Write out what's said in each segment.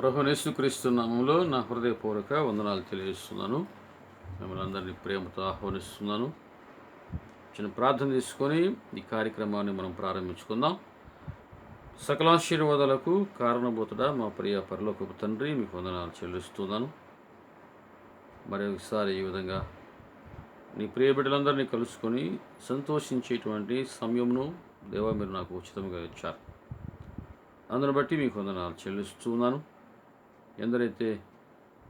ప్రభువైన యేసుక్రీస్తు నామములో నా హృదయపూర్వక వందనాలు తెలియజేస్తున్నాను. మిమ్మల్ని అందరినీ ప్రేమతో ఆహ్వానిస్తున్నాను. చిన్న ప్రార్థన తీసుకొని ఈ కార్యక్రమాన్ని మనం ప్రారంభించుకుందాం. సకలాశీర్వాదాలకు కారణభూతుడా మా ప్రియ పరలోకపు తండ్రి, మీకు వందనాలు చెల్లిస్తున్నాను. మరొకసారి ఈ విధంగా నీ ప్రియ బిడ్డలందరినీ కలుసుకొని సంతోషించేటువంటి సమయమును దేవా మీరు నాకు ఉచితంగా ఇచ్చారు. అందును బట్టి మీకు వందనాలు చెల్లిస్తున్నాను. ఎందరైతే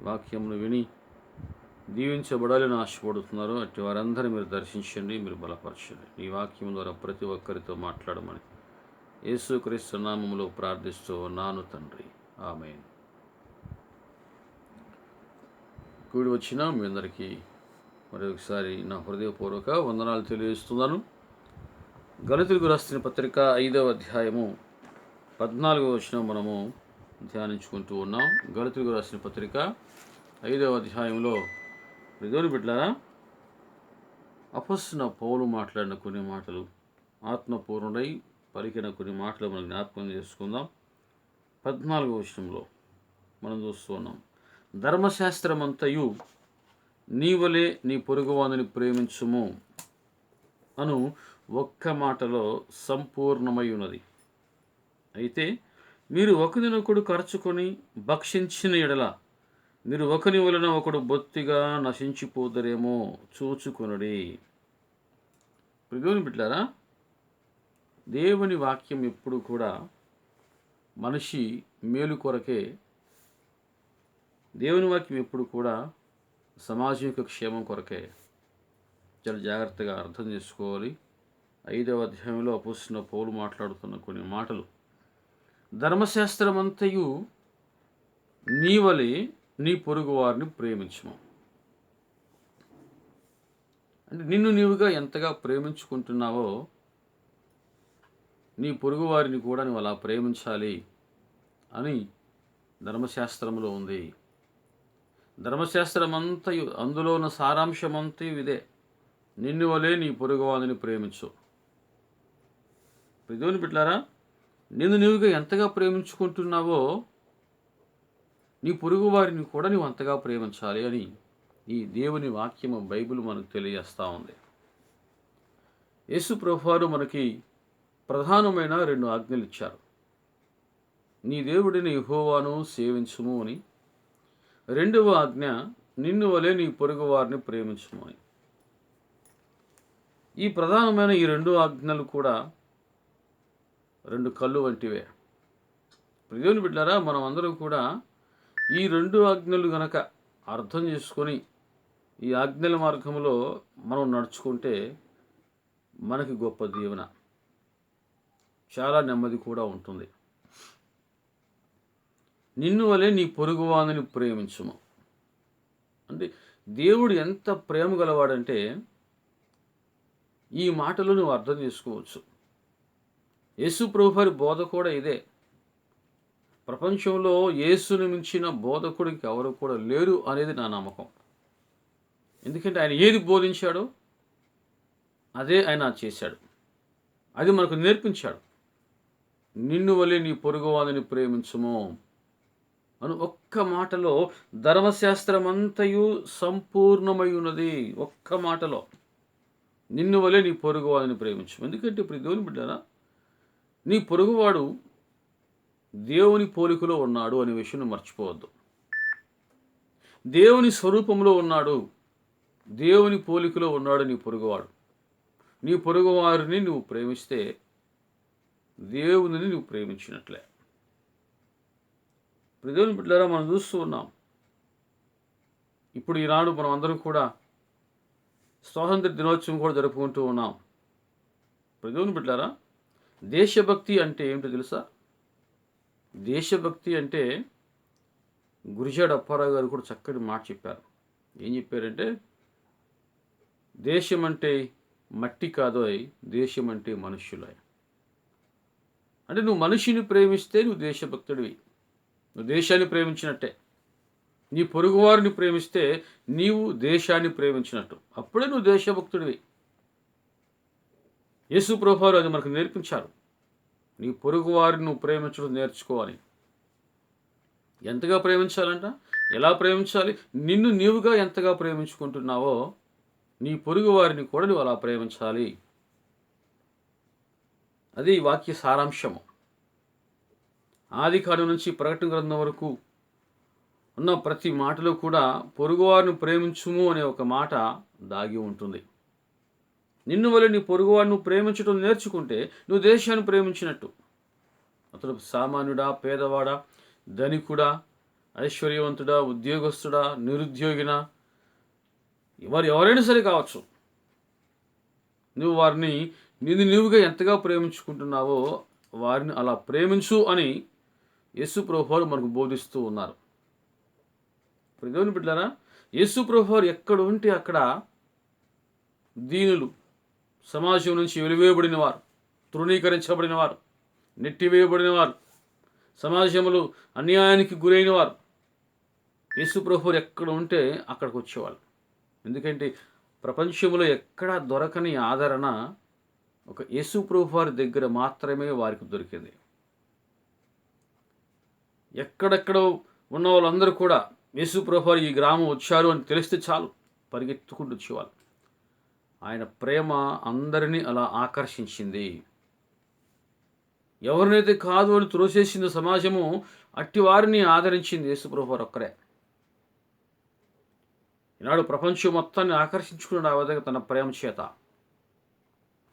వాక్యమును విని దీవించబడాలని ఆశపడుతున్నారో అట్టి వారందరూ మీరు దర్శించండి, మీరు బలపరచండి. ఈ వాక్యం ద్వారా ప్రతి ఒక్కరితో మాట్లాడమని యేసుక్రీస్తు నామములో ప్రార్థిస్తూ ఉన్నాను తండ్రి, ఆమేన్. కూడి వచ్చిన మీ అందరికీ మరొకసారి నా హృదయపూర్వక వందనాలు తెలియజేస్తున్నాను. గలతీయులకు రాసిన పత్రిక 5వ అధ్యాయము 14వ వచనం మనము ధ్యానించుకుంటూ ఉన్నాం. గలతీయులకు రాసిన పత్రిక 5వ అధ్యాయంలో దేవుని బిడ్డలారా, అపొస్తలుడైన పౌలు మాట్లాడిన కొన్ని మాటలు, ఆత్మపూర్ణుడై పలికిన కొన్ని మాటలు మనం జ్ఞాపకం చేసుకుందాం. 14వ వచనంలో మనం చూస్తూ ఉన్నాం, ధర్మశాస్త్రమంతయు నీవలే నీ పొరుగువానిని ప్రేమించుము అను ఒక్క మాటలో సంపూర్ణమై ఉన్నది. అయితే మీరు ఒకరినొకడు ఖర్చుకొని భక్షించిన ఎడల మీరు ఒకని వలన ఒకడు బొత్తిగా నశించిపోదరేమో చూచుకొనుడి. దేవుని బిడ్డలారా, దేవుని వాక్యం ఎప్పుడు కూడా మనిషి మేలు కొరకే. దేవుని వాక్యం ఎప్పుడు కూడా సమాజం యొక్క క్షేమం కొరకే. చాలా జాగ్రత్తగా అర్థం చేసుకోవాలి. 5వ అధ్యాయంలో అపొస్తలుడైన పౌలు మాట్లాడుతున్న కొన్ని మాటలు, ధర్మశాస్త్రమంతయు నీవలే నీ పొరుగు వారిని ప్రేమించుము. అంటే నిన్ను నీవుగా ఎంతగా ప్రేమించుకుంటున్నావో నీ పొరుగు వారిని కూడా నువ్వు అలా ప్రేమించాలి అని ధర్మశాస్త్రంలో ఉంది. ధర్మశాస్త్రమంతయు, అందులో ఉన్న సారాంశమంతయు ఇదే, నిన్ను వలే నీ పొరుగు వారిని ప్రేమించు. దేవుని బిడ్డలారా, నిన్ను నీవుగా ఎంతగా ప్రేమించుకుంటున్నావో నీ పొరుగు వారిని కూడా నువ్వు అంతగా ప్రేమించాలి అని ఈ దేవుని వాక్యము బైబిల్ మనకు తెలియజేస్తూ ఉంది. యేసు ప్రభువారు మనకి ప్రధానమైన 2 ఆజ్ఞలు ఇచ్చారు. నీ దేవుడిని యెహోవాను సేవించుము అని. 2వ ఆజ్ఞ, నిన్ను వలె నీ పొరుగు వారిని ప్రేమించుము అని. ఈ ప్రధానమైన ఈ 2 ఆజ్ఞలు కూడా 2 కళ్ళు వంటివే. దేవుని బిడ్డలారా, మనం అందరం కూడా ఈ 2 ఆజ్ఞలు గనక అర్థం చేసుకొని ఈ ఆజ్ఞల మార్గంలో మనం నడుచుకుంటే మనకి గొప్ప దీవెన, చాలా నెమ్మది కూడా ఉంటుంది. నిన్ను వలె నీ పొరుగువానిని ప్రేమించుము అంటే దేవుడు ఎంత ప్రేమ గలవాడంటే ఈ మాటలు నువ్వు అర్థం చేసుకోవచ్చు. యేసు ప్రభువారి బోధ కూడా ఇదే. ప్రపంచంలో యేసుని మించిన బోధకుడికి ఎవరు కూడా లేరు అనేది నా నమ్మకం. ఎందుకంటే ఆయన ఏది బోధించాడో అదే ఆయన చేశాడు, అది మనకు నేర్పించాడు. నిన్ను వలె నీ పొరుగువానిని ప్రేమించుము అని ఒక్క మాటలో ధర్మశాస్త్రమంతయు సంపూర్ణమై ఉన్నది. ఒక్క మాటలో నిన్ను వలె నీ పొరుగువానిని ప్రేమించు. ఎందుకంటే ఇప్పుడు దేవుని బిడ్డరా, నీ పొరుగువాడు దేవుని పోలికలో ఉన్నాడు అనే విషయం మర్చిపోవద్దు. దేవుని స్వరూపంలో ఉన్నాడు, దేవుని పోలికలో ఉన్నాడు నీ పొరుగువాడు. నీ పొరుగువారిని నువ్వు ప్రేమిస్తే దేవునిని నువ్వు ప్రేమించినట్లే. దేవుని బిడ్డలారా, మనం చూస్తూ ఉన్నాం. ఇప్పుడు ఈనాడు మనం అందరం కూడా స్వాతంత్ర దినోత్సవం కూడా జరుపుకుంటూ ఉన్నాం. దేవుని బిడ్డలారా, దేశభక్తి అంటే ఏమిటో తెలుసా? దేశభక్తి అంటే గురిజాడ అప్పారావు గారు కూడా చక్కటి మాట చెప్పారు. ఏం చెప్పారంటే, దేశం అంటే మట్టి కాదోయ్, దేశం అంటే మనుష్యులే. అంటే నువ్వు మనిషిని ప్రేమిస్తే నువ్వు దేశభక్తుడివి, నువ్వు దేశాన్ని ప్రేమించినట్టే. నీ పొరుగువారిని ప్రేమిస్తే నీవు దేశాన్ని ప్రేమించినట్టు, అప్పుడే నువ్వు దేశభక్తుడివి. యేసు ప్రభువారు అది మనకు నేర్పించారు. నీ పొరుగు వారిని నువ్వు ప్రేమించడం నేర్చుకోవాలి. ఎంతగా ప్రేమించాలంట? ఎలా ప్రేమించాలి? నిన్ను నీవుగా ఎంతగా ప్రేమించుకుంటున్నావో నీ పొరుగు వారిని కూడా నువ్వు అలా ప్రేమించాలి. అది ఈ వాక్య సారాంశము. ఆదికాండం నుంచి ప్రకటన గ్రంథం వరకు ఉన్న ప్రతి మాటలో కూడా పొరుగువారిని ప్రేమించుము అనే ఒక మాట దాగి ఉంటుంది. నిన్ను వలె నీ పొరుగువారిని ప్రేమించడం నేర్చుకుంటే నువ్వు దేశాన్ని ప్రేమించినట్టు. అతడు సామాన్యుడా, పేదవాడా, ధనికుడా, ఐశ్వర్యవంతుడా, ఉద్యోగస్తుడా, నిరుద్యోగినా, వారు ఎవరైనా సరే కావచ్చు. నువ్వు వారిని నిన్ను నీవుగా ఎంతగా ప్రేమించుకుంటున్నావో వారిని అలా ప్రేమించు అని యేసు ప్రభువారు మనకు బోధిస్తూ ఉన్నారు. దేవుని బిడ్డలారా, యేసు ప్రభువారు ఎక్కడ ఉంటే అక్కడ దీనులు, సమాజం నుంచి వెలివేయబడిన వారు, తృణీకరించబడిన వారు, నెట్టివేయబడిన వారు, సమాజంలో అన్యాయానికి గురైన వారు యేసు ప్రభువారు ఎక్కడ ఉంటే అక్కడికి వచ్చేవాళ్ళు. ఎందుకంటే ప్రపంచంలో ఎక్కడా దొరకని ఆదరణ ఒక యేసు ప్రభువారి దగ్గర మాత్రమే వారికి దొరికింది. ఎక్కడెక్కడో ఉన్న వాళ్ళందరూ కూడా యేసు ప్రభువారు ఈ గ్రామం వచ్చారు అని తెలిస్తే చాలు పరిగెత్తుకుంటూ వచ్చేవాళ్ళు. ఆయన ప్రేమ అందరినీ అలా ఆకర్షించింది. ఎవరినైతే కాదు అని త్రోసేసింది సమాజము, అట్టి వారిని ఆదరించింది యేసు ప్రభువారు ఒక్కరే. ఈనాడు ప్రపంచం మొత్తాన్ని ఆకర్షించుకున్నాడు ఆ విధంగా తన ప్రేమ చేత.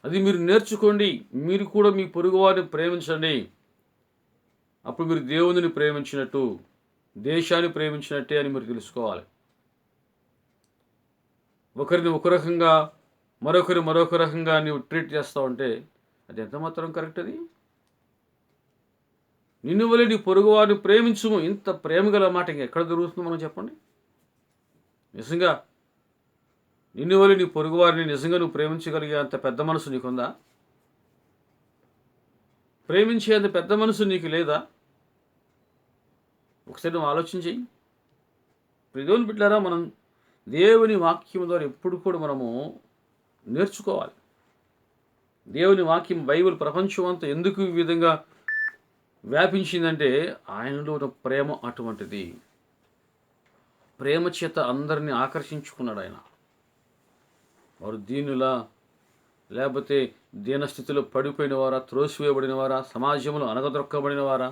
అది మీరు నేర్చుకోండి. మీరు కూడా మీ పొరుగువారిని ప్రేమించండి. అప్పుడు మీరు దేవునిని ప్రేమించినట్టు, దేశాన్ని ప్రేమించినట్టే అని మీరు తెలుసుకోవాలి. ఒకరిని ఒక రకంగా, మరొక రకంగా నీవు ట్రీట్ చేస్తూ ఉంటే అది ఎంత మాత్రం కరెక్ట్? అది నిన్ను వలె నీ పొరుగువారిని ప్రేమించుము. ఇంత ప్రేమ గల మాట ఇంకెక్కడ దొరుకుతుందో మనం చెప్పండి. నిజంగా నిన్ను వలె నీ పొరుగువారిని నిజంగా నువ్వు ప్రేమించగలిగే అంత పెద్ద మనసు నీకుందా? ప్రేమించే అంత పెద్ద మనసు నీకు లేదా? ఒకసారి నువ్వు ఆలోచన చెయ్యి. దేవుని బిడ్డలారా, మనం దేవుని వాక్యం ద్వారా ఎప్పుడు కూడా మనము నేర్చుకోవాలి. దేవుని వాక్యం, బైబిల్ ప్రపంచం అంతా ఎందుకు ఈ విధంగా వ్యాపించిందంటే ఆయనలో ఉన్న ప్రేమ అటువంటిది. ప్రేమ చేత అందరినీ ఆకర్షించుకున్నాడు ఆయన. వారు దీనులా, లేకపోతే దీనస్థితిలో పడిపోయిన వారా, త్రోసివేయబడిన వారా, సమాజంలో అనగదొక్కబడిన వారా,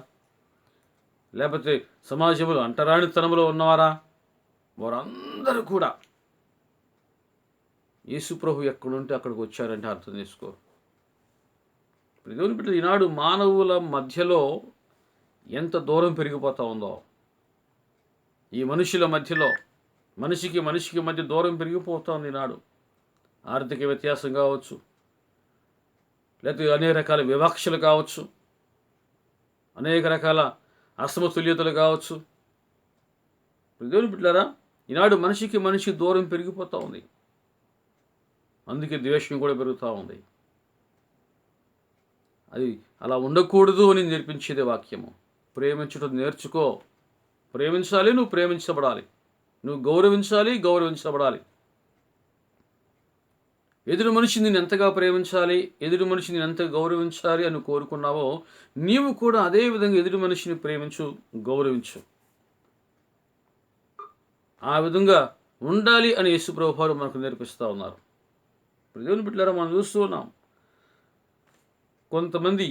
లేకపోతే సమాజంలో అంటరానితనంలో ఉన్నవారా, వారందరూ కూడా యేసు ప్రభు ఎక్కడుంటే అక్కడికి వచ్చారంటే అర్థం చేసుకో. దేవుని బిడ్డలు, ఈనాడు మానవుల మధ్యలో ఎంత దూరం పెరిగిపోతూ ఉందో, ఈ మనుషుల మధ్యలో మనిషికి మధ్య దూరం పెరిగిపోతూ ఉంది ఈనాడు. ఆర్థిక వ్యత్యాసం కావచ్చు, లేకపోతే అనేక రకాల వివక్షలు కావచ్చు, అనేక రకాల అసమతుల్యతలు కావచ్చు. దేవుని బిడ్డలారా, ఈనాడు మనిషికి దూరం పెరిగిపోతూ ఉంది. అందుకే ద్వేషం కూడా పెరుగుతూ ఉంది. అది అలా ఉండకూడదు అని నేర్పించేదే వాక్యము. ప్రేమించడం నేర్చుకో. ప్రేమించాలి, నువ్వు ప్రేమించబడాలి. నువ్వు గౌరవించబడాలి. ఎదురు మనిషి నేను ఎంతగా ప్రేమించాలి, ఎదురు మనిషి నేను ఎంత గౌరవించాలి అని కోరుకున్నావో, నీవు కూడా అదే విధంగా ఎదురు మనిషిని ప్రేమించు, గౌరవించు. ఆ విధంగా ఉండాలి అని యేసు ప్రభువారు మనకు నేర్పిస్తూ ఉన్నారు. దేవుని బిడ్డలారా, మనం చూస్తూ ఉన్నాం. కొంతమంది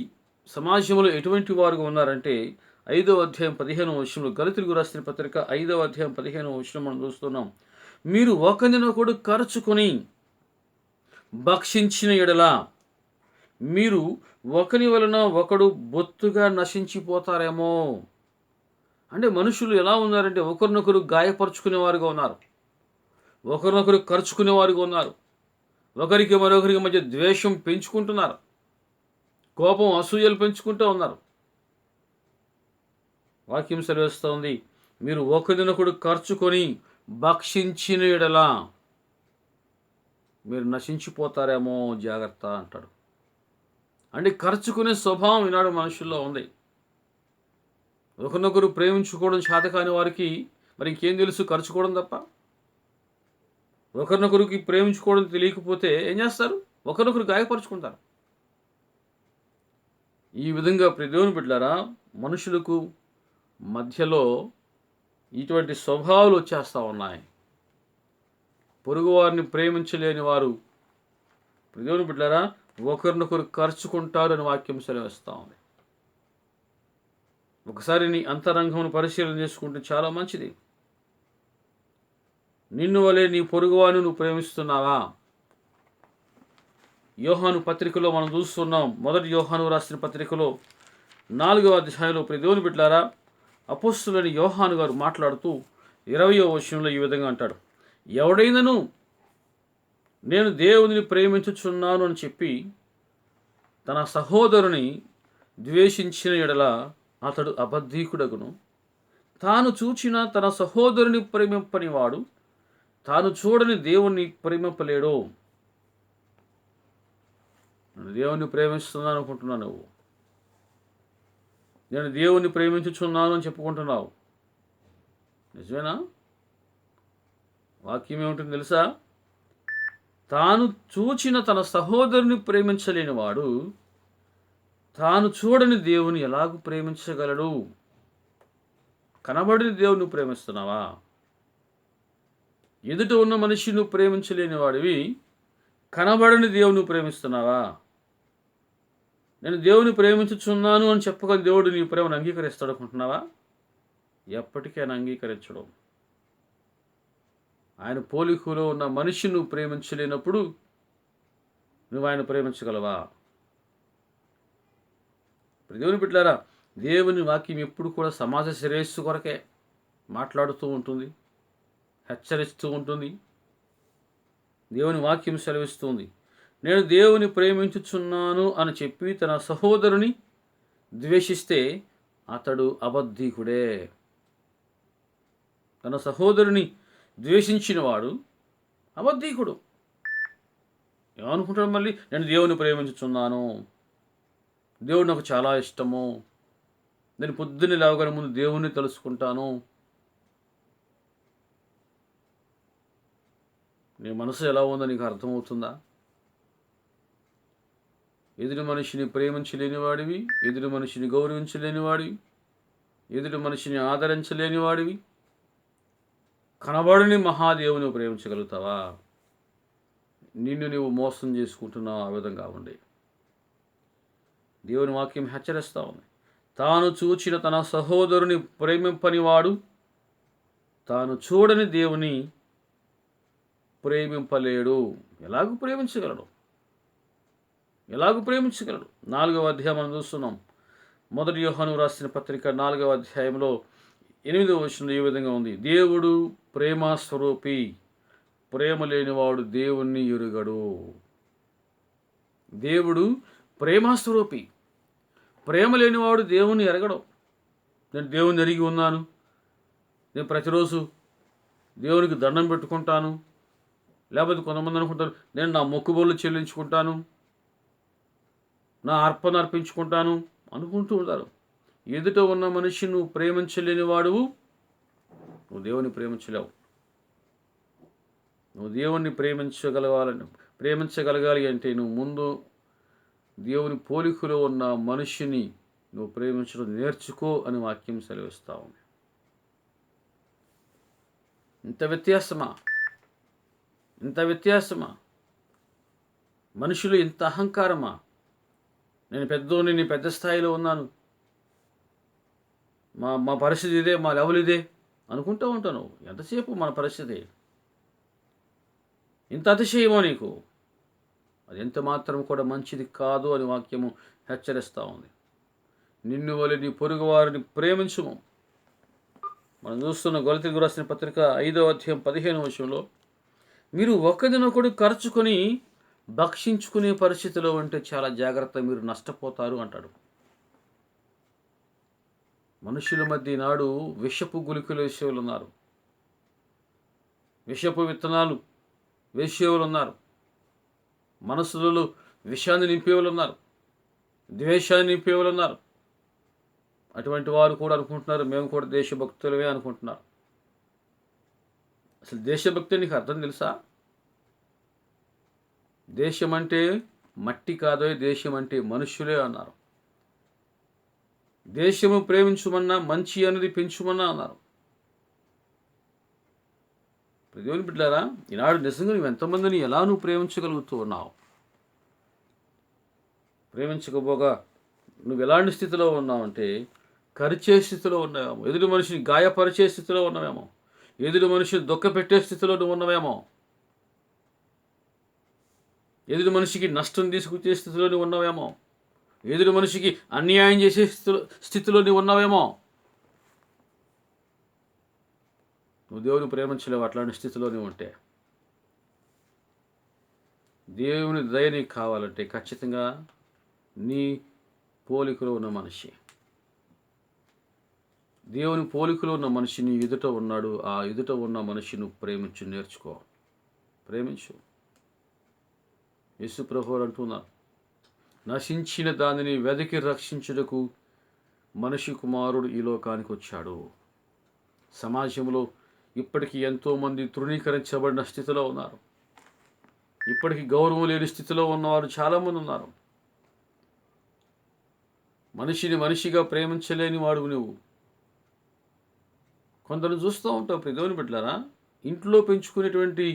సమాజంలో ఎటువంటి వారుగా ఉన్నారంటే 5వ అధ్యాయం 15వ వచనంలో, గలతీయులకు రాసిన పత్రిక 5వ అధ్యాయం 15వ వచనం మనం చూస్తున్నాం. మీరు ఒకరినొకడు కరుచుకొని భక్షించిన ఎడల మీరు ఒకరి వలన ఒకడు బొత్తుగా నశించిపోతారేమో. అంటే మనుషులు ఎలా ఉన్నారంటే ఒకరినొకరు గాయపరుచుకునేవారుగా ఉన్నారు, ఒకరినొకరు కరుచుకునేవారుగా ఉన్నారు, ఒకరికి మరొకరికి మధ్య ద్వేషం పెంచుకుంటున్నారు, కోపం, అసూయలు పెంచుకుంటూ ఉన్నారు. వాక్యం సెలవిస్తూ ఉంది, మీరు ఒకరినొకడు కరుచుకొని భక్షించిన ఎడల మీరు నశించిపోతారేమో, జాగ్రత్త అంటాడు. అంటే ఖర్చుకునే స్వభావం ఈనాడు మనుషుల్లో ఉంది. ఒకరినొకరు ప్రేమించుకోవడం చేత కాని వారికి మరి ఇంకేం తెలుసు? ఖర్చుకోవడం తప్ప. ఒకరినొకరికి ప్రేమించుకోవడం తెలియకపోతే ఏం చేస్తారు? ఒకరినొకరు గాయపరుచుకుంటారు. ఈ విధంగా దేవుని బిడ్డలారా, మనుషులకు మధ్యలో ఇటువంటి స్వభావాలు వచ్చేస్తూ ఉన్నాయి. పొరుగువారిని ప్రేమించలేని వారు దేవుని బిడ్డలారా ఒకరినొకరు ఖర్చుకుంటారు అని వాక్యం సెలవిస్తూ ఉంది. ఒకసారి నీ అంతరంగమును పరిశీలన చేసుకుంటే చాలా మంచిది. నిన్ను వలె నీ పొరుగువారిని నువ్వు ప్రేమిస్తున్నావా? యోహాను పత్రికలో మనం చూస్తున్నాం. మొదటి యోహాను రాసిన పత్రికలో 4వ అధ్యాయంలో దేవుని బిడ్డలారా అపోస్తులైన యోహాను గారు మాట్లాడుతూ 20వ వచనంలో ఈ విధంగా అంటాడు, ఎవడైనను నేను దేవుని ప్రేమించుచున్నాను అని చెప్పి తన సహోదరుని ద్వేషించిన ఎడల అతడు అబద్ధీకుడగును. తాను చూచిన తన సహోదరుని ప్రేమింపనివాడు తాను చూడని దేవుణ్ణి ప్రేమింపలేడు. నేను దేవుణ్ణి ప్రేమిస్తున్నాను అనుకుంటున్నాను. నువ్వు నేను దేవుణ్ణి ప్రేమించుచున్నాను అని చెప్పుకుంటున్నావు. నిజమేనా? వాక్యం ఏమిటో తెలుసా? తాను చూచిన తన సహోదరుని ప్రేమించలేని వాడు తాను చూడని దేవుని ఎలాగూ ప్రేమించగలడు? కనబడిన దేవుని ప్రేమిస్తున్నావా? ఎదుట ఉన్న మనిషి నువ్వు ప్రేమించలేని వాడివి, కనబడని దేవుని ప్రేమిస్తున్నావా? నేను దేవుని ప్రేమించుచున్నాను అని చెప్పగా దేవుడు నీ ప్రేమను అంగీకరిస్తాడు అనుకుంటున్నావా? ఎప్పటికీ ఆయన అంగీకరించడు. ఆయన పోలికలో ఉన్న మనిషి నువ్వు ప్రేమించలేనప్పుడు నువ్వు ఆయన ప్రేమించగలవా? దేవుని బిడ్డలారా, దేవుని వాక్యం ఎప్పుడు కూడా సమాజ శ్రేయస్సు కొరకే మాట్లాడుతూ ఉంటుంది, హెచ్చరిస్తూ ఉంటుంది. దేవుని వాక్యం సెలవిస్తుంది, నేను దేవుని ప్రేమించుచున్నాను అని చెప్పి తన సహోదరుని ద్వేషిస్తే అతడు అబద్ధీకుడే. తన సహోదరుని ద్వేషించిన వాడు అబద్ధీకుడు. ఏమనుకుంటాడు మళ్ళీ? నేను దేవుని ప్రేమించుచున్నాను, దేవుడు నాకు చాలా ఇష్టము, నేను పొద్దున్నే లేవగానే ముందు దేవుణ్ణి తెలుసుకుంటాను. నీ మనసు ఎలా ఉందో నీకు అర్థమవుతుందా? ఎదుటి మనిషిని ప్రేమించలేని వాడివి, ఎదుటి మనిషిని గౌరవించలేని వాడివి, ఎదుటి మనిషిని ఆదరించలేని వాడివి, కనబడని మహాదేవుని ప్రేమించగలుగుతావా? నిన్ను నీవు మోసం చేసుకుంటున్నావు. ఆ విధంగా ఉండి దేవుని వాక్యం హెచ్చరిస్తూ ఉంది, తాను చూచిన తన సహోదరుని ప్రేమింపనివాడు తాను చూడని దేవుని ప్రేమింపలేడు. ఎలాగూ ప్రేమించగలడు? 4వ అధ్యాయం మనం చూస్తున్నాం. మొదటి యోహాను రాసిన పత్రిక 4వ అధ్యాయంలో 8వ వచనం ఈ విధంగా ఉంది, దేవుడు ప్రేమ స్వరూపి, ప్రేమ లేనివాడు దేవుణ్ణి ఎరుగడు. దేవుడు ప్రేమస్వరూపి, ప్రేమ లేనివాడు దేవుణ్ణి ఎరగడు. నేను దేవుణ్ణి ఎరిగి ఉన్నాను, నేను ప్రతిరోజు దేవునికి దండం పెట్టుకుంటాను, లేకపోతే కొంతమంది అనుకుంటారు నేను నా మొక్కుబడులు చెల్లించుకుంటాను, నా అర్పణ అర్పించుకుంటాను అనుకుంటూ ఉంటారు. ఎదుట ఉన్న మనిషి నువ్వు ప్రేమించలేని వాడువు, నువ్వు దేవుని ప్రేమించలేవు. నువ్వు దేవుణ్ణి ప్రేమించగలగాలి అంటే నువ్వు ముందు దేవుని పోలికలో ఉన్న మనిషిని నువ్వు ప్రేమించడం నేర్చుకో అని వాక్యం సెలవిస్తా ఉంది. ఇంత వ్యత్యాసమా? మనుషులు ఇంత అహంకారమా? నేను పెద్దోని, నీ పెద్ద స్థాయిలో ఉన్నాను, మా పరిస్థితి ఇదే, మా లెవెల్ ఇదే అనుకుంటూ ఉంటాను. ఎంతసేపు మన పరిస్థితి? ఇంత అతిశయమో నీకు? అది ఎంత మాత్రం కూడా మంచిది కాదు అని వాక్యము హెచ్చరిస్తూ ఉంది. నిన్ను వలె నీ పొరుగు వారిని ప్రేమించుము. మనం చూస్తున్న గొలతీయులకు రాసిన పత్రిక 5వ అధ్యాయం 15వ వచనంలో, మీరు ఒకరినొకడు ఖర్చుకొని భక్షించుకునే పరిస్థితిలో ఉంటే చాలా జాగ్రత్త, మీరు నష్టపోతారు అంటాడు. మనుషుల మధ్య నాడు విషపు గుళికలు వేసేవాళ్ళు ఉన్నారు, విషపు విత్తనాలు వేసేవాళ్ళు ఉన్నారు, మనసులలో విషాన్ని నింపేవాళ్ళు ఉన్నారు, ద్వేషాన్ని నింపేవాళ్ళు ఉన్నారు. అటువంటి వారు కూడా అనుకుంటున్నారు మేము కూడా దేశభక్తులమే అనుకుంటున్నారు. అసలు దేశభక్తి నీకు అర్థం తెలుసా? దేశం అంటే మట్టి కాదో, దేశం అంటే మనుష్యులే అన్నారు. దేశము ప్రేమించుమన్నా, మంచి అనేది పెంచుమన్నా అన్నారు. దేవుని బిడ్డలారా, ఈనాడు నిజంగా నువ్వు ఎంతమందిని ఎలా నువ్వు ప్రేమించగలుగుతూ ఉన్నావు? ప్రేమించకపోగా నువ్వు ఎలాంటి స్థితిలో ఉన్నావంటే, కరిచే స్థితిలో ఉన్నావేమో, ఎదుటి మనిషిని గాయపరిచే స్థితిలో ఉన్నావేమో, ఎదుటి మనిషిని దుఃఖపెట్టే స్థితిలో నువ్వు ఉన్నావేమో, ఎదుటి మనిషికి నష్టం తీసుకొచ్చే స్థితిలో నువ్వు ఉన్నావేమో, ఎదుటి మనిషికి అన్యాయం చేసే స్థితిలో నువ్వు ఉన్నావేమో. నువ్వు దేవుని ప్రేమించలేవు అట్లాంటి స్థితిలో నువ్వు ఉంటే. దేవుని దయ నీకు కావాలంటే ఖచ్చితంగా నీ పోలికలో ఉన్న మనిషి, దేవుని పోలికలో ఉన్న మనిషి నీ ఎదుట ఉన్నాడు. ఆ ఎదుట ఉన్న మనిషి నువ్వు ప్రేమించు, నేర్చుకో, ప్రేమించు. యేసు ప్రభువు అంటున్నారు, నశించిన దానిని వెదకి రక్షించుటకు మనిషి కుమారుడు ఈ లోకానికి వచ్చాడు. సమాజంలో ఇప్పటికీ ఎంతోమంది తృణీకరించబడిన స్థితిలో ఉన్నారు. ఇప్పటికీ గౌరవం లేని స్థితిలో ఉన్నవారు చాలామంది ఉన్నారు. మనిషిని మనిషిగా ప్రేమించలేని వాడు నువ్వు. కొందరు చూస్తూ ఉంటావు దేవుని బిడ్డలారా, ఇంట్లో పెంచుకునేటువంటి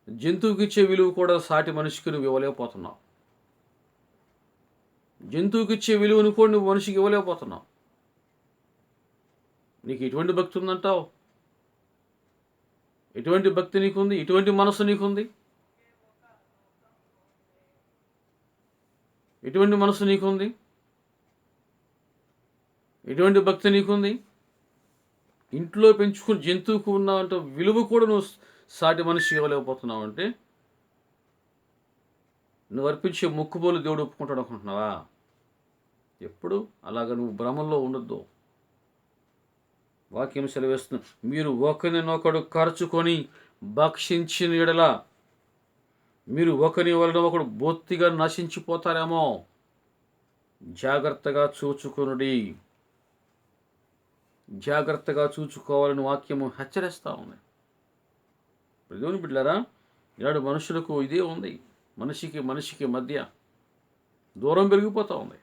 జంతువుకి ఇచ్చే విలువ కూడా సాటి మనిషికి నువ్వు ఇవ్వలేకపోతున్నావు. జంతువుకి ఇచ్చే విలువను కూడా నువ్వు మనిషికి ఇవ్వలేకపోతున్నావు. నీకు ఎటువంటి భక్తి ఉందంటావు? ఎటువంటి భక్తి నీకుంది? ఎటువంటి మనసు నీకుంది? ఎటువంటి మనసు నీకుంది? ఎటువంటి భక్తి నీకుంది? ఇంట్లో పెంచుకుని జంతువుకు ఉన్నావంట విలువ కూడా నువ్వు సాటి మనిషి ఇవ్వలేకపోతున్నావు అంటే నువ్వు అర్పించే మొక్కుబోలు దేవుడు ఒప్పుకుంటాడు అనుకుంటున్నావా? ఎప్పుడు అలాగ నువ్వు భ్రమంలో ఉండొద్దు. వాక్యం సెలవేస్తుంది, మీరు ఒకరినొకడు ఖర్చుకొని భక్షించిన ఎడల మీరు ఒకరి వలన ఒకడు బొత్తిగా నశించిపోతారేమో, జాగ్రత్తగా చూచుకొనుడి. జాగ్రత్తగా చూచుకోవాలని వాక్యము హెచ్చరిస్తూ ఉంది. దేవుని బిడ్డలారా, ఈనాడు మనుషులకు ఇదే ఉంది. మనిషికి మధ్య దూరం పెరిగిపోతూ ఉంది.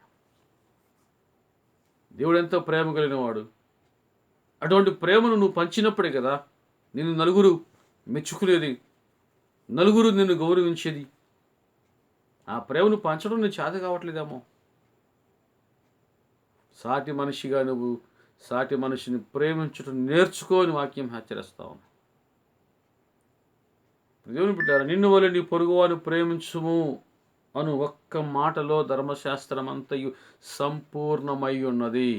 దేవుడు ఎంతో ప్రేమ కలిగినవాడు. అటువంటి ప్రేమను నువ్వు పంచినప్పుడే కదా నిన్ను నలుగురు మెచ్చుకునేది, నలుగురు నిన్ను గౌరవించేది. ఆ ప్రేమను పంచడం నీ చేత కావట్లేదేమో. సాటి మనిషిగా నువ్వు సాటి మనిషిని ప్రేమించడం నేర్చుకోని వాక్యం హెచ్చరిస్తా ఉంది. దేవుని బిడ్డారా, నిన్ను వలె నీ పొరుగువాని ప్రేమించుము అను ఒక్క మాటలో ధర్మశాస్త్రం అంతయు సంపూర్ణమై ఉన్నది.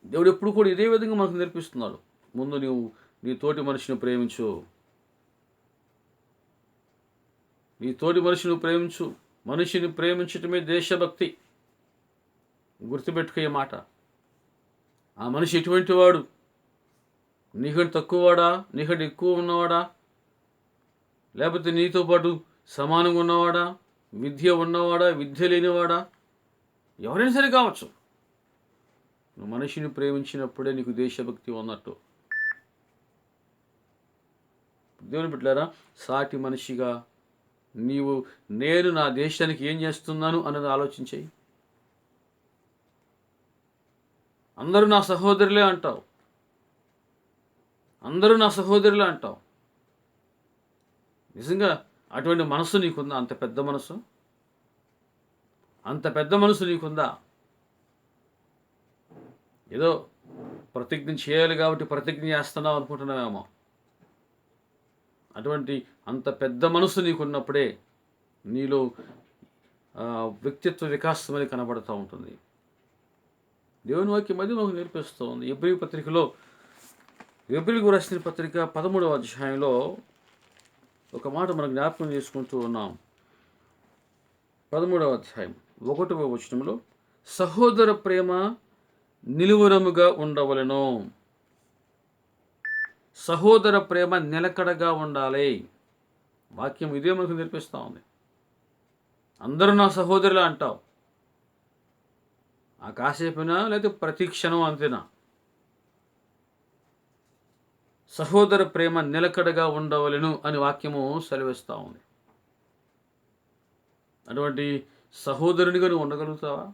దేవుడు ఎప్పుడు కూడా ఇదే విధంగా మనకు నేర్పిస్తున్నాడు. ముందు నీవు నీ తోటి మనిషిని ప్రేమించు, నీ తోటి మనిషిని ప్రేమించు. మనిషిని ప్రేమించటమే దేశభక్తి. గుర్తుపెట్టుకునే మాట. ఆ మనిషి ఎటువంటి వాడు? నీకంటే తక్కువవాడా? నీకంటే ఎక్కువ ఉన్నవాడా? లేకపోతే నీతో పాటు సమానంగా ఉన్నవాడా? విద్య ఉన్నవాడా? విద్య లేనివాడా? ఎవరైనా సరే కావచ్చు. నువ్వు మనిషిని ప్రేమించినప్పుడే నీకు దేశభక్తి ఉన్నట్టు. దేవుని బిడ్డలారా, సాటి మనిషిగా నేను నా దేశానికి ఏం చేస్తున్నాను అన్నది ఆలోచించేయి. అందరూ నా సహోదరులే అంటావు, అందరూ నా సహోదరులే అంటావు. నిజంగా అటువంటి మనసు నీకుందా? అంత పెద్ద మనసు, అంత పెద్ద మనసు నీకుందా? ఏదో ప్రతిజ్ఞ చేయాలి కాబట్టి ప్రతిజ్ఞ చేస్తున్నావు అనుకుంటున్నావేమో. అటువంటి అంత పెద్ద మనసు నీకున్నప్పుడే నీలో వ్యక్తిత్వ వికాసం అని కనబడుతూ ఉంటుంది. దేవుని వాక్యం మధ్య మనకు నేర్పిస్తూ ఉంది. ఎబ్రిలకు రాసిన పత్రిక 13వ అధ్యాయంలో ఒక మాట మనం జ్ఞాపకం చేసుకుంటూ ఉన్నాం. 13వ అధ్యాయం 1వ వచనంలో, సహోదర ప్రేమ నిలువరముగా ఉండవలెను. సహోదర ప్రేమ నిలకడగా ఉండాలి. వాక్యం ఇదే మనకు నేర్పిస్తూ ఉంది. అందరూ నా సహోదరులే అంటావు, ఆ కాసేపునా లేకపోతే ప్రతి క్షణం అంతేనా? సహోదర ప్రేమ నిలకడగా ఉండవలెను అని వాక్యము సెలవిస్తూ ఉంది. అటువంటి సహోదరునిగా నువ్వు ఉండగలుగుతావా?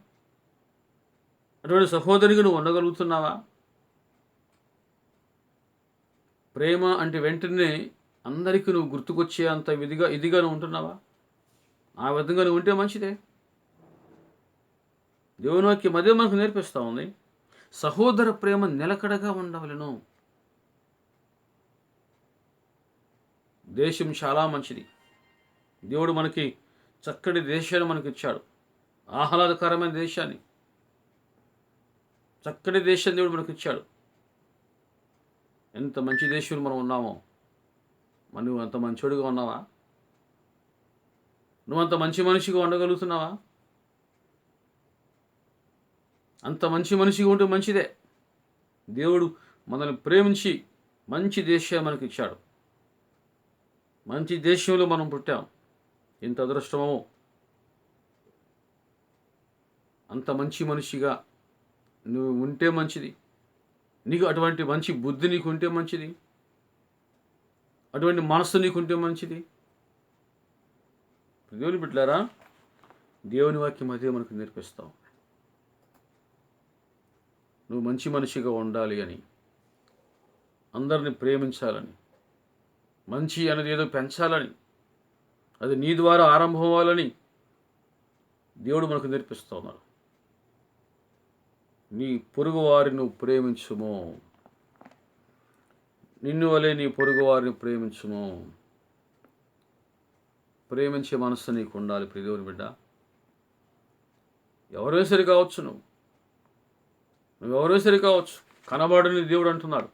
అటువంటి సహోదరికి నువ్వు ఉండగలుగుతున్నావా? ప్రేమ అంటే వెంటనే అందరికీ నువ్వు గుర్తుకొచ్చే అంత ఇదిగా నువ్వు ఉంటున్నావా? ఆ విధంగా నువ్వు ఉంటే మంచిదే. దేవుని వాక్యం అదే మనకు నేర్పిస్తూ ఉంది. సహోదర ప్రేమ నిలకడగా ఉండవలెను. దేశం చాలా మంచిది. దేవుడు మనకి చక్కటి దేశాన్ని మనకిచ్చాడు. ఆహ్లాదకరమైన దేశాన్ని, చక్కటి దేశాన్ని దేవుడు మనకిచ్చాడు. ఎంత మంచి దేశంలో మనం ఉన్నామో. మరి నువ్వు అంత మంచోడిగా ఉన్నావా? నువ్వు అంత మంచి మనిషిగా ఉండగలుగుతున్నావా? అంత మంచి మనిషిగా ఉంటే మంచిదే. దేవుడు మనల్ని ప్రేమించి మంచి దేశాన్ని మనకి ఇచ్చాడు. మంచి దేశంలో మనం పుట్టాం. ఎంత అదృష్టమో. అంత మంచి మనిషిగా నువ్వు ఉంటే మంచిది. నీకు అటువంటి మంచి బుద్ధి నీకు ఉంటే మంచిది. అటువంటి మనస్సు నీకుంటే మంచిది. దేవుని బిడ్డలారా, దేవుని వాక్యం అదే మనకు నేర్పిస్తాం. నువ్వు మంచి మనిషిగా ఉండాలి అని, అందరిని ప్రేమించాలని, మంచి అనేది ఏదో పెంచాలని, అది నీ ద్వారా ఆరంభం అవ్వాలని దేవుడు మనకు నేర్పిస్తూ ఉన్నాడు. నీ పొరుగు వారిని నువ్వు ప్రేమించుము. నిన్ను వలె నీ పొరుగు వారిని ప్రేమించుము. ప్రేమించే మనస్సు నీకు ఉండాలి ప్రియ దేవుని బిడ్డ. ఎవరైనా సరి కావచ్చు, నువ్వెవరో సరి కావచ్చు. కనబడని దేవుడు అంటున్నాడు.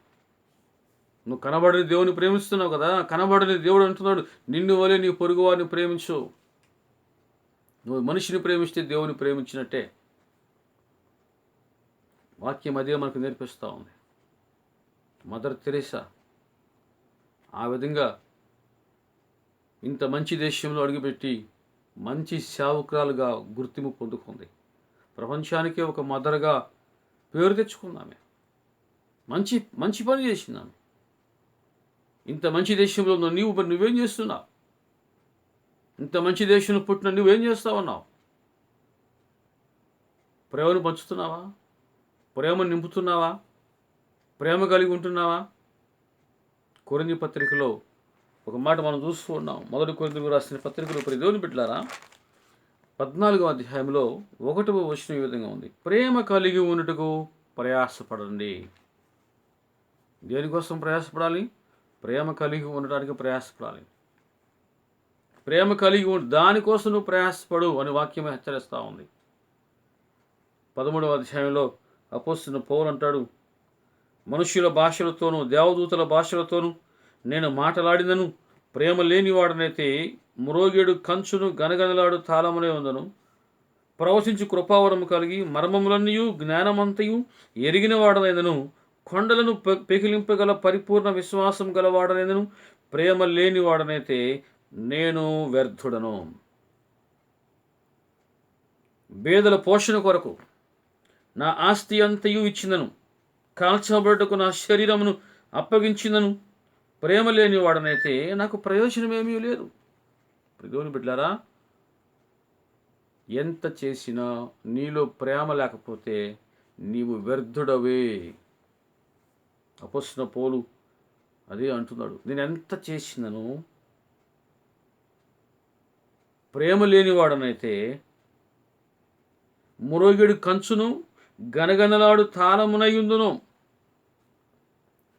నువ్వు కనబడని దేవుని ప్రేమిస్తున్నావు కదా. కనబడని దేవుడు అంటున్నాడు, నిన్ను వలె నీ పొరుగు వారిని ప్రేమించు. నువ్వు మనిషిని ప్రేమిస్తే దేవుని ప్రేమించినట్టే. వాక్యం అదే మనకు నేర్పిస్తూ ఉంది. మదర్ తెరేసా ఆ విధంగా ఇంత మంచి దేశంలో అడుగుపెట్టి మంచి సేవకురాలుగా గుర్తింపు పొందుకుంది. ప్రపంచానికే ఒక మదర్గా పేరు తెచ్చుకుందామే. మంచి మంచి పని చేసిందామె. ఇంత మంచి దేశంలో నువ్వేం చేస్తున్నావు? ఇంత మంచి దేశంలో పుట్టిన నువ్వేం చేస్తావన్నావు? ప్రేమను పంచుతున్నావా? ప్రేమను నింపుతున్నావా? ప్రేమ కలిగి ఉంటున్నావా? కొరింథీ పత్రికలో ఒక మాట మనం చూస్తూ ఉన్నాం. మొదటి కొరింథీయులకు రాసిన పత్రికలో ప్రియ దేవుని బిడ్డలారా, 14వ అధ్యాయంలో 1వ వచనం ఈ విధంగా ఉంది. ప్రేమ కలిగి ఉండుటకు ప్రయాసపడండి. దేనికోసం ప్రయాసపడాలి? ప్రేమ కలిగి ఉండటానికి ప్రయాసపడాలి. ప్రేమ కలిగి దానికోసం నువ్వు ప్రయాసపడు అని వాక్యం హెచ్చరిస్తూ ఉంది. 13వ అధ్యాయంలో అపోస్తలుడైన పౌలు అంటాడు, మనుష్యుల భాషలతోనూ దేవదూతల భాషలతోనూ నేను మాట్లాడినను ప్రేమ లేనివాడనైతే మురోగేడు కంచును గనగనలాడు తాళమునే ఉందను. ప్రవచించు కృపావరము కలిగి మర్మములన్నయు జ్ఞానమంతయు ఎరిగిన వాడనైనను కొండలను పెకిలింపగల పరిపూర్ణ విశ్వాసం గలవాడనైనను ప్రేమ లేనివాడనైతే నేను వ్యర్థుడను. పేదల పోషణ కొరకు నా ఆస్తి అంతయు ఇచ్చినను, కాల్చబడుటకు నా శరీరమును అప్పగించినను ప్రేమ లేని వాడనైతే నాకు ప్రయోజనమేమీ లేదు. దేవుని బిడ్డలారా, ఎంత చేసినా నీలో ప్రేమ లేకపోతే నీవు వ్యర్థుడవే. అపోస్తలుడైన పౌలు అదే అంటున్నాడు. నేను ఎంత చేసినను ప్రేమ లేనివాడనైతే మురోగేడు కంచును గనగనలాడు తాళమునయుందును.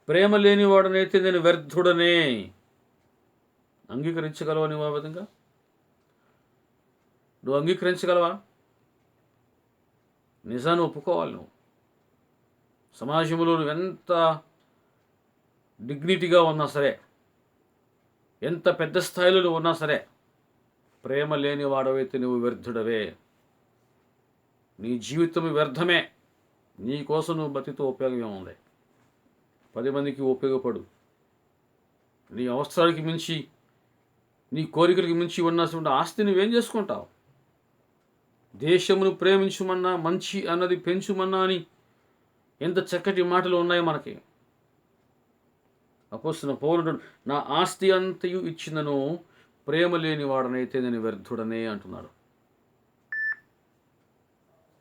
ప్రేమ లేనివాడనైతే నేను వ్యర్థుడనే. అంగీకరించగలవా నువ్వు? ఆ విధంగా నువ్వు అంగీకరించగలవా? నిజాన్ని ఒప్పుకోవాలి. నువ్వు సమాజంలో నువ్వు ఎంత డిగ్నిటీగా ఉన్నా సరే, ఎంత పెద్ద స్థాయిలో నువ్వు ఉన్నా సరే, ప్రేమ లేని వాడవైతే నువ్వు వ్యర్థుడవే. నీ జీవితం వ్యర్థమే. నీ కోసం నువ్వు బతితో ఉపయోగం ఏముంది? 10 మందికి ఉపయోగపడు. నీ అవసరానికి మించి, నీ కోరికలకు మించి ఉన్నటువంటి ఆస్తి నువ్వేం చేసుకుంటావు? దేశమును ప్రేమించుమన్నా, మంచి అన్నది పెంచుమన్నా అని ఎంత చక్కటి మాటలు ఉన్నాయి మనకి. అపోస్తలుడైన పౌలు అంటాడు, నా ఆస్తి అంతయు ఇచ్చినను ప్రేమ లేని వాడనైతే నేను వ్యర్థుడనే అంటున్నాడు.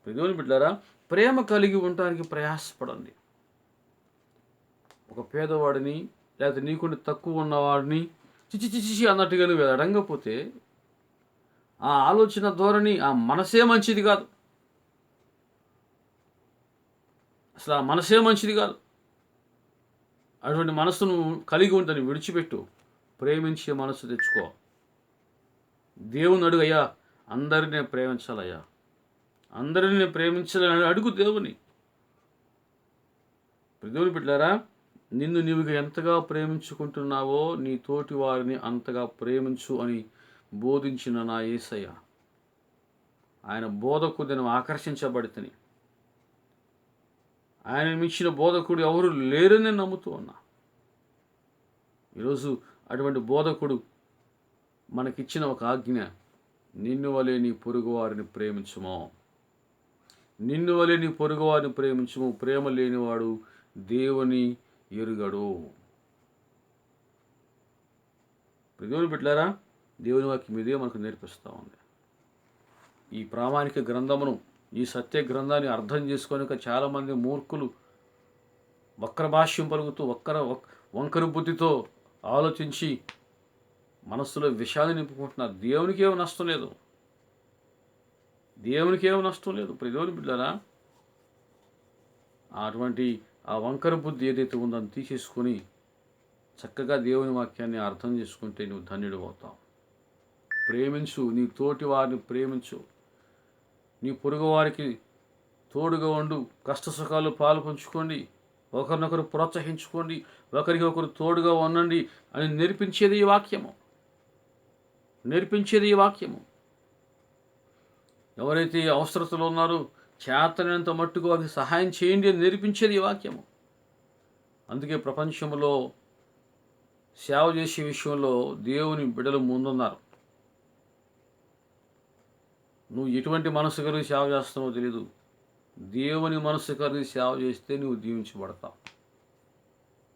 దేవుని బిడ్డలారా, ప్రేమ కలిగి ఉండటానికి ప్రయాసపడండి. ఒక పేదవాడిని లేకపోతే నీకుండి తక్కువ ఉన్నవాడిని చిచి చిచి అన్నట్టుగా నువ్వు అడగకపోతే ఆ ఆలోచన ధోరణి, ఆ మనసే మంచిది కాదు. అసలు ఆ మనసే మంచిది కాదు. అటువంటి మనసును కలిగి ఉందని విడిచిపెట్టు. ప్రేమించే మనసు తెచ్చుకో. దేవుని అడుగు, అయ్యా అందరినీ ప్రేమించాలయ్యా, అందరినీ నేను ప్రేమించాలని అడుగు దేవుని. దేవుని బిడ్డలారా, నిన్ను నీవుగా ఎంతగా ప్రేమించుకుంటున్నావో నీ తోటి వారిని అంతగా ప్రేమించు అని బోధించిన నా యేసయ్య, ఆయన బోధకు నేను ఆకర్షించబడితేని, ఆయన మించిన బోధకుడు ఎవరు లేరని నమ్ముతూ ఉన్నా. ఈరోజు అటువంటి బోధకుడు మనకిచ్చిన ఒక ఆజ్ఞ, నిన్ను వలె నీ పొరుగు వారిని ప్రేమించుము. నిన్ను వలె నీ పొరుగు వారిని ప్రేమించుము. ప్రేమ లేనివాడు దేవుని ఎరుగడు. దేవుని బిడ్డలారా, దేవుని వాక్యం ఇదే మనకు నేర్పిస్తూ ఉంది. ఈ ప్రామాణిక గ్రంథమును, ఈ సత్య గ్రంథాన్ని అర్థం చేసుకోనిక చాలామంది మూర్ఖులు వక్ర భాష్యం పలుకుతూ వంకర బుద్ధితో ఆలోచించి మనస్సులో విషాన్ని నింపుకుంటున్నారు. దేవునికి ఏమి నష్టం లేదు. దేవునికి ఏమి నష్టం లేదు. దేవుని బిడ్డలారా, అటువంటి ఆ వంకర బుద్ధి ఏదైతే ఉందో అని తీసేసుకొని చక్కగా దేవుని వాక్యాన్ని అర్థం చేసుకుంటే నువ్వు ధన్యుడు అవుతావు. ప్రేమించు, నీ తోటి వారిని ప్రేమించు. నీ పొరుగు వారికి తోడుగా ఉండు. కష్ట సుఖాలు పాలు పంచుకోండి. ఒకరినొకరు ప్రోత్సహించుకోండి. ఒకరికి ఒకరు తోడుగా ఉండండి అని నేర్పించేది ఈ వాక్యము. ఎవరైతే అవసరతలో ఉన్నారో చేతనంత మట్టుకు వారికి సహాయం చేయండి అని నేర్పించేది ఈ వాక్యము. అందుకే ప్రపంచంలో సేవ చేసే విషయంలో దేవుని బిడ్డలు ముందున్నారు. నువ్వు ఎటువంటి మనసు కలిగి సేవ చేస్తున్నావో తెలియదు. దేవుని మనసు కలిగి సేవ చేస్తే నువ్వు దీవించబడతావు.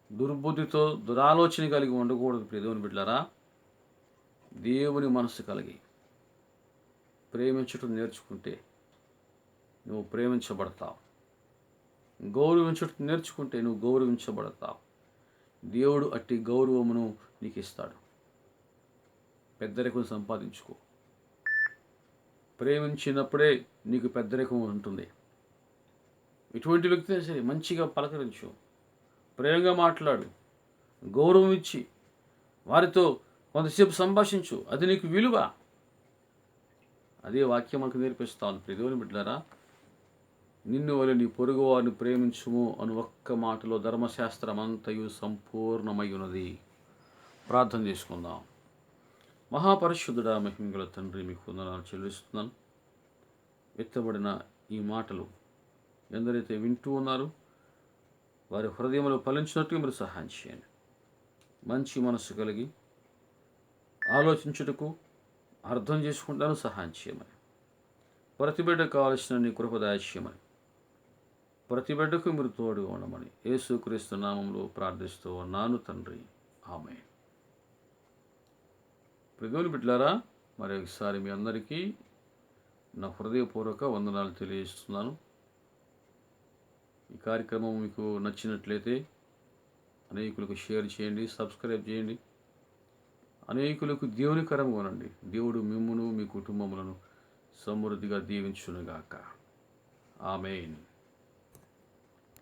దుర్బుద్ధితో దురాలోచన కలిగి ఉండకూడదు. దేవుని బిడ్డలారా, దేవుని మనసు కలిగి ప్రేమించటం నేర్చుకుంటే నువ్వు ప్రేమించబడతావు. గౌరవించటం నేర్చుకుంటే నువ్వు గౌరవించబడతావు. దేవుడు అట్టి గౌరవమును నీకు ఇస్తాడు. పెద్దరికం సంపాదించుకో. ప్రేమించినప్పుడే నీకు పెద్దరికం ఉంటుంది. ఇటువంటి వ్యక్తిని సరే మంచిగా పలకరించు, ప్రేమగా మాట్లాడు, గౌరవం ఇచ్చి వారితో కొంతసేపు సంభాషించు. అది నీకు విలువ. అదే వాక్యం మనకు నేర్పిస్తాను. దేవుని బిడ్డలారా, నిన్ను వలె నీ పొరుగు వారిని ప్రేమించుము అని ఒక్క మాటలో ధర్మశాస్త్రం అంతయు సంపూర్ణమై ఉన్నది. ప్రార్థన చేసుకుందాం. మహాపరిశుద్ధుడా, మహిమగల తండ్రి, మీకు వందనాలు చెల్లిస్తున్నాను. ఎత్తబడిన ఈ మాటలు ఎందరైతే వింటూ ఉన్నారో వారి హృదయంలో ఫలించినట్టు మీరు సహాయం చేయండి. మంచి మనస్సు కలిగి ఆలోచించుటకు, అర్థం చేసుకుంటాను సహాయం చేయమని, ప్రతి బిడ్డకు కావలసిన నీ కృప దయచేయమని, ప్రతి బిడ్డకు మీరు తోడుగా ఉండమని యేసుక్రీస్తు నామంలో ప్రార్థిస్తూ ఉన్నాను తండ్రి. ఆమేన్. దేవుని బిడ్డలారా, మరి ఒకసారి మీ అందరికీ నా హృదయపూర్వక వందనాలు తెలియజేస్తున్నాను. ఈ కార్యక్రమం మీకు నచ్చినట్లయితే అనేకులకు షేర్ చేయండి, సబ్స్క్రైబ్ చేయండి. అనేకులకు దేవునికరంగా ఉండండి. దేవుడు మిమ్మును, మీ కుటుంబములను సమృద్ధిగా దీవించునుగాక. ఆమేన్.